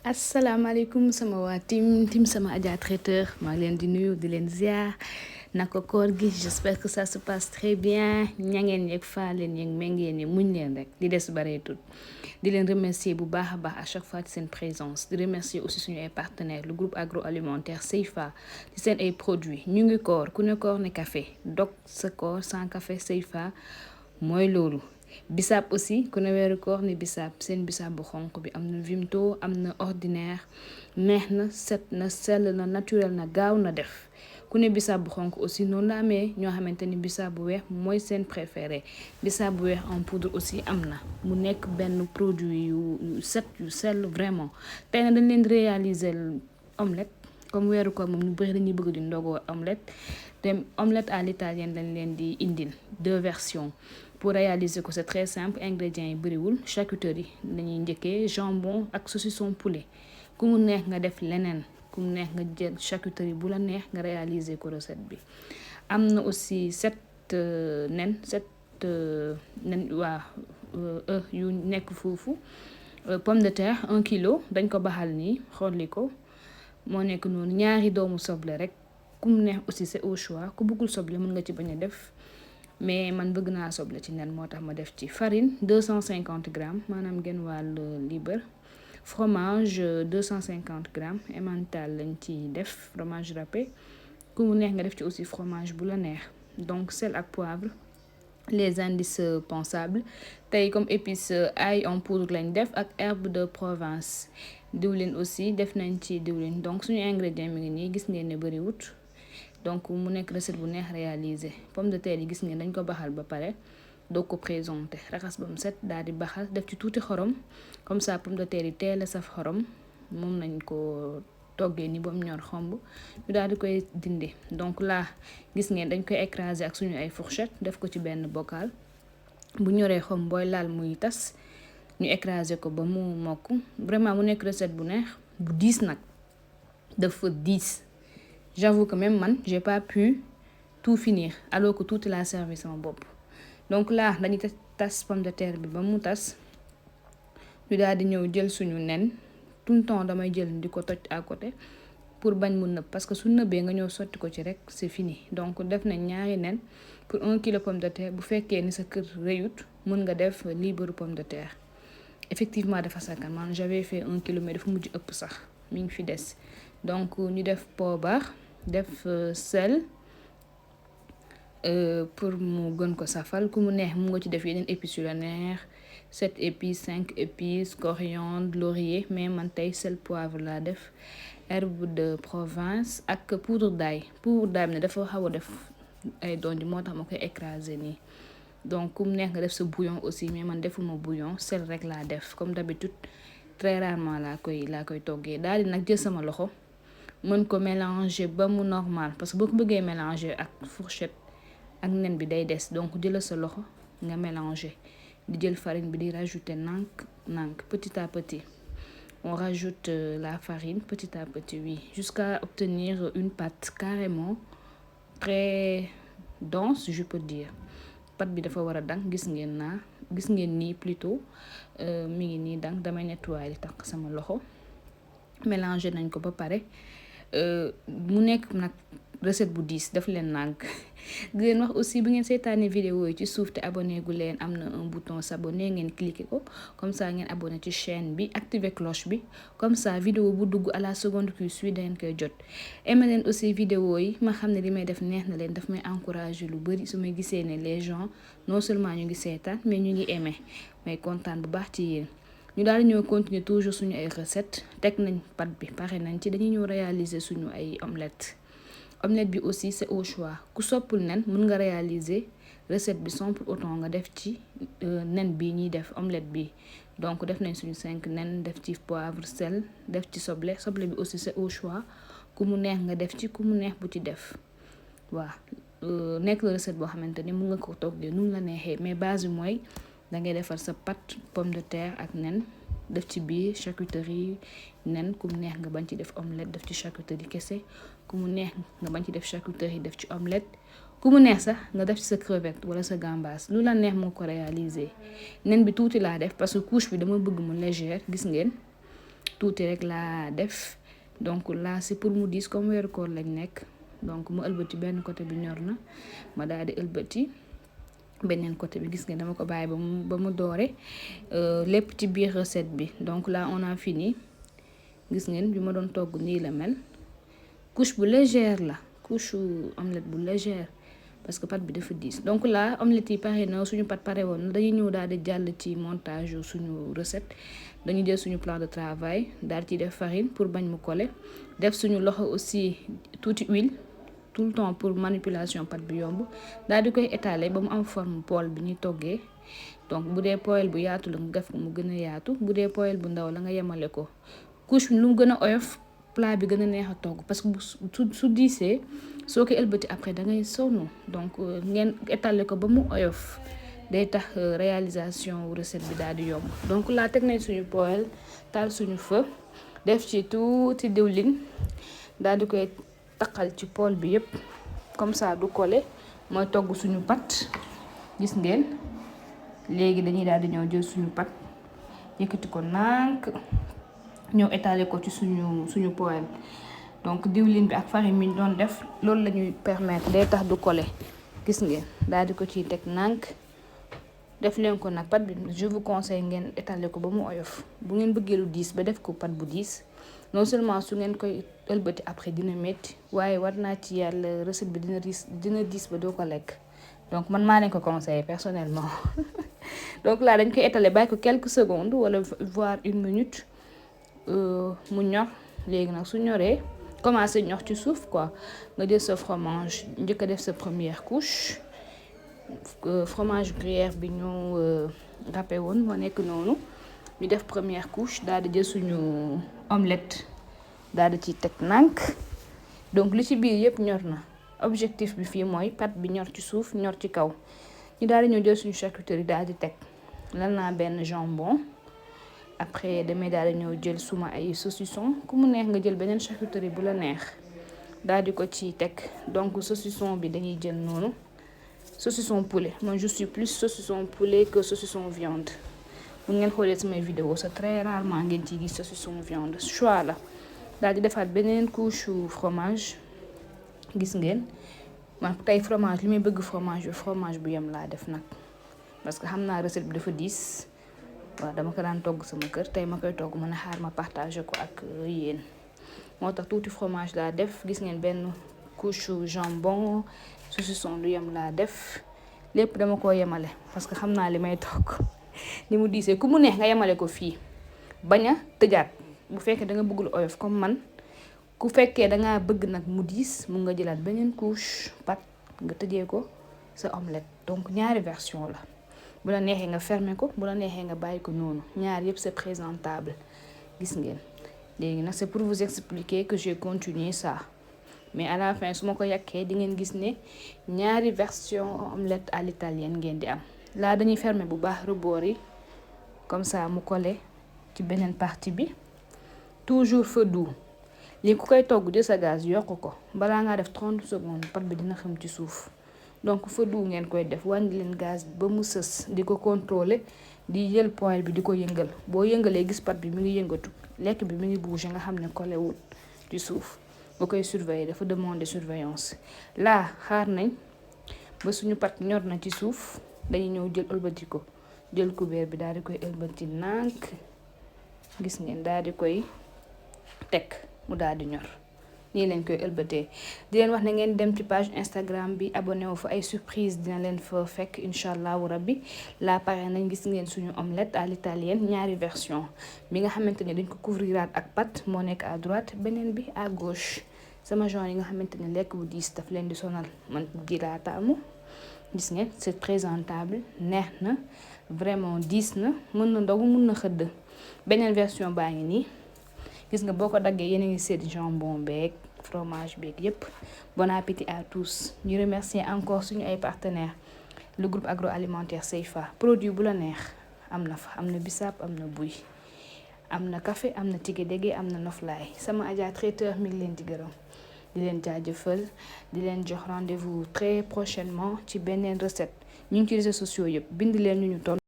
asalaamaaleykum sama waa tim sama Adja traiteur maa ngi leen di nuyu di leen ziar naka koor gi j'espère que ça se passe très bien ñangeen yeeg faa leen yeeg méngeen yi muñ leen rek di des bareetul di leen remercier bu baax a baax à chaque fois ci seen présence di remercier aussi suñu ay partenaires le groupe agroalimentaire Seifa ci seen ay produits ñu ngi koor ku ne koor ne café dog sa koor sans café Seifa mooy loolu bisaab aussi ku ne weeru koor ne bisaab seen bisaab bu xonq bi am na vimto am na ordinaire neex na set na sell na naturel na gaaw na def ku ne bisaab bu xonq aussi noonu la amee ñoo xamante ni bisaab bu weex mooy seen préféré bisaab bu weex en poudre aussi am na mu nekk benn produit yu set yu sell vraiment tey na dañ leen réaliser omelette comme weeru koor moom ñu bëri dañuy bëgg di ndogoo omelette te omelette à l'italienne dañ leen di indil 2 versions pour réaliser ko c'est très simple ingrédients yi bëriwul charcuterie dañuy njëkkee jambon ak saucisson poulet ku mu neex nga def leneen ku mu neex nga jël charcuterie bu la neex nga réaliser ko recette bi am na aussi 7 nen yu nekk foofu pomme de terre 1 kilo dañ ko baxal nii xolli ko moo nekk noonu ñaari doomu soble rek ku mu neex aussi c'est au choix ku bëggul soble mën nga ci bañ a def mais man bëgg naa soble ci nen moo tax ma def ci farine 250 grammes maanaam genn wàll libre fromage 250 grammes emmental lañ ci def fromage râpé ku mu neex nga def ci aussi fromage bu la neex donc sel ak poivre les indices pensables tey comme épice ail en poudre lañ def ak herbe de Provence diwlin aussi def nañ ci diwlin donc suñu ingrédient mi ngi nii gis ngeen ne bëriwut donc mu nekk recette bu neex réalisé pomme de terre yi gis ngeen dañ ko baxal ba pare doo ko présenté raxas ba mu set daal di baxal def ci tuuti xorom comme ça pomme de terre yi teel a saf xorom moom nañ ko toggee ni ba mu ñor xomb ñu daal di koy dindi donc là gis ngeen dañ koy écraser ak suñu ay fourchette def ko ci benn bocal bu ñoree xom booy laal muy tas ñu écraser ko ba mu mokk vraiment mu nekk recette bu neex bu diis nag dafa diis. J'avoue que même man j'ai pas pu tout finir alors que tout l'a servi sama bopp donc là dañuy tas pomme de terre bi ba mu tas ñu daal di ñëw jël suñu nen tout le temps damay jël di ko toj à côté pour bañ mu nëb parce que su nëbee nga ñëw sotti ko ci rek c'est fini donc def nañ ñaari nen pour 1 kilo pomme de terre bu fekkee ni sa kër rëyut mën nga def libre pomme de terre effectivement dafa sakkan man j'avais fait 1 kilo mais dafa mujj ëpp sax mi ngi fi des donc ñu def poobar def sel pour mu gën ko safal ku mu neex mu nga ci def yeneen épices yu la neex 7 épices 5 épices coriandre laurier mais man tey sel poivre laa def herbe de Provence ak poudre d'ail bi ne dafa xaw a def ay donj moo tax ma koy écraser nii donc ku mu neex nga def sa bouillon aussi mais man defuma bouillon sel rek laa def comme d'habitude très rarement laa koy toggee daal di nag jël sama loxo mën ko mélanger ba mu normal parce que boo ko bëggee mélanger ak fourchette ak nen bi day des donc jëlal sa loxo nga mélanger di jël farine bi di rajouter nànk petit à petit on rajoute la farine petit à petit oui jusqu'à obtenir une pâte carrément très dense je peux dire pâte bi dafa war a dang gis ngeen nii plutôt mi ngi nii dang damay nettoyer li tax sama loxo mélanger nañ ko ba pare mu nekk nag recette bu diis daf leen nànk di leen wax aussi bu ngeen seetaanee vidéo yi ci suuf te abonné gu leen am na un bouton s'abonner ngeen cliquer ko comme ça ngeen abonné ci chaîne bi activer cloche bi comme ça vidéo bu dugg à la seconde qui suit dangeen koy jot aimé leen aussi vidéo yi ma xam ne li may def neex na leen daf may encourager lu bari su may gisee ne les gens non seulement ñu ngi seetaan mais ñu ngi aimé may kontaan bu baax ci yéen ñu daal di ñëw continuer toujours suñu ay recettes teg nañ pâte bi pare nañ ci dañuy ñëw réaliser suñu ay omelette bi aussi c'est au choix ku soppul nen mën nga réaliser recette bi sans pour autant nga def ci nen bi ñuy def omelette bi donc def nañ suñu 5 nen def ci poivre sel def ci soble bi aussi c'est au choix ku mu neex nga def ci ku mu neex bu ci def waaw nekk la recette boo xamante ni mën nga ko toggee nu mu la neexee mais base bi mooy dangay defar sa pâte pomme de terre ak nen def ci biir charcuterie nen ku mu neex nga bañ ci def omelette def ci charcuterie kese ku mu neex nga bañ ci def charcuterie def ci omelette ku mu neex sax nga def ci sa crevette wala sa gambas lu la neex moo ko réaliser nen bi tuuti laa def parce que couche bi dama bëgg mu légère gis ngeen tuuti rek laa def donc là c'est pour mu diis comme weeru koor lañ nekk donc mu ëlbati benn côté bi ñor na ma daal di ëlbati beneen côté bi gis nga dama ko bàyyi ba mu doore lépp ci biir recette bi donc là on a fini gis ngeen bi ma doon togg nii la mel couche bu légère la couche omelette bu légère parce que pâte bi dafa diis donc là omelette yi pare na suñu pâte pare woon na dañuy ñëw daal di jàll ci montage suñu recette dañu jël suñu plan de travail daal ci def farine pour bañ mu coller def suñu loxo aussi tuuti huile tout le temps pour manipulation pâte bi yomb daal di koy étaler ba mu am forme poêle bi ñuy toggee donc bu dee poêle bu yaatu la nga def ko mu gën a yaatu bu dee poêle bu ndaw la nga yemale ko couche bi lu mu gën a oyof plat bi gën a neex a togg parce que su diisee soo ko ëlbati après da ngay sonn donc ngeen étaler ko ba mu oyof day tax réalisation recette bi daal di yomb donc laa teg nañ suñu poêle taal suñu feu def ci tuuti diwlin daal di koy taqal ci poêle bi yépp comme ça du coller mooy togg suñu pâte gis ngeen léegi dañuy daal di ñëw jël suñu pâte yëkkati ko nànk ñëw étaler ko ci suñu poêle donc diwlin bi ak farine mi ñu doon def loolu la ñuy permettre day tax du coller gis ngeen daal di ko ciy teg nànk def leen ko nag pâte bi je vous conseille ngeen étaler ko ba mu oyof bu ngeen bëggee lu diis ba def ko pâte bu diis non seulement su ngeen koy ëlbati après dina métti waaye war naa ci yàlla recette bi dina diis ba doo ko lekk donc man maa leen ko conseillé personnellement donc là dañ koy étaler bàyyi ko quelques secondes wala voire 1 minute mu ñor léegi nag su ñoree commencé ñor ci suuf quoi nga jël sa fromage njëkk a def sa première couche fromage gruyère bi ñu râpé woon moo nekk noonu ñu def première couche daal di jël suñu omelette daal di ci teg nànk donc li ci biir yëpp ñor na objectif bi fii mooy pâte bi ñor ci suuf ñor ci kaw ñu daal di ñëw jël suñu charcuterie daal di teg lan naa benn jambon après damay daal di ñëw jël suma ay saucisson ku mu neex nga jël beneen charcuterie bu la neex daal di ko ci teg donc saucisson bi dañuy jël noonu saucisson poulet moi je suis plus saucisson poulet que saucisson viande bu ngeen xoolee samay vidéo c'est très rarement ngeen ciy gis saucisson viande choix la daal di defaat beneen couche fromage gis ngeen man tey fromage li may bëgg fromage bu yem laa def nag parce que xam naa recette bi dafa diis waaw dama ko daan togg sama kër tey ma koy togg mën a xaar ma partager ko ak yéen moo tax tuuti fromage laa def gis ngeen benn couche jambon saucisson lu yem laa def lépp dama ko yemale parce que xam naa li may togg ni mu diisee ku mu neex nga yemale ko fii bañ a tëjaat bu fekkee da nga bëgg lu oyof comme man ku fekkee da ngaa bëgg nag mu diis mun nga jëlaat beneen couche pâte nga tëjee ko sa omelette donc ñaari version la bu la neexee nga fermer ko bu la neexee nga bàyyi ko noonu ñaar yëpp c'est présentable gis ngeen léegi nag c'est pour vous expliquer que j'ai continué ça mais à la fin su ma ko yàkkee di ngeen gis ne ñaari version omelette à l'italienne ngeen di am là dañuy fermer bu baax rebord yi comme ça mu coller ci beneen partie bi toujours feu doux lii ku koy togg jël sa gaz yokk ko balaa ngaa def 30 secondes pâte bi dina xam ci suuf donc feu doux ngeen koy def wàññi leen gaz ba mu sës di ko contrôler di jël poêle bi di ko yëngal boo yëngalee gis pâte bi mi ngi yëngatu lekk bi mi ngi bouger nga xam ne collé wul ci suuf nga koy surveiller dafa demander surveillance là xaar nañ ba suñu pâte ñor na ci suuf dañuy ñëw jël ëlbati ko jël couvert bi daal di koy ëlbati nànk gis ngeen daal di koy teg mu daal di ñor nii lañ koy ëlbatee di leen wax ne ngeen dem ci page Instagram bi abonné wu fa ay surprise dina leen fa fekk incha allahu rabbi la pare nañ gis ngeen suñu omelette à l'italienne ñaari version bi nga xamante ne dañ ko couvriraat ak pâte moo nekk à droite beneen bi à gauche sama genre yi nga xamante ne lekk bu diis daf leen di sonal man di laa taamu gis ngeen c'est présentable neex na vraiment diis na mën na ndogu mën na xëdd beneen version baa ngi nii gis nga boo ko daggee yéen a ngi seet jambon beeg fromage beeg yépp bon appétit à tous ñu remercier encore suñu ay partenaires le groupe agroalimentaire Seifa produit bu la neex am na fa am na bisaab am na buy am na café am na tige dege am na noflaay sama Adja traiteur mi ngi leen di gërëm di leen jaajëfal di leen jox rendez-vous très prochainement ci beneen recette ñu ngi ci réseaux sociaux yëpp bind leen ñu toll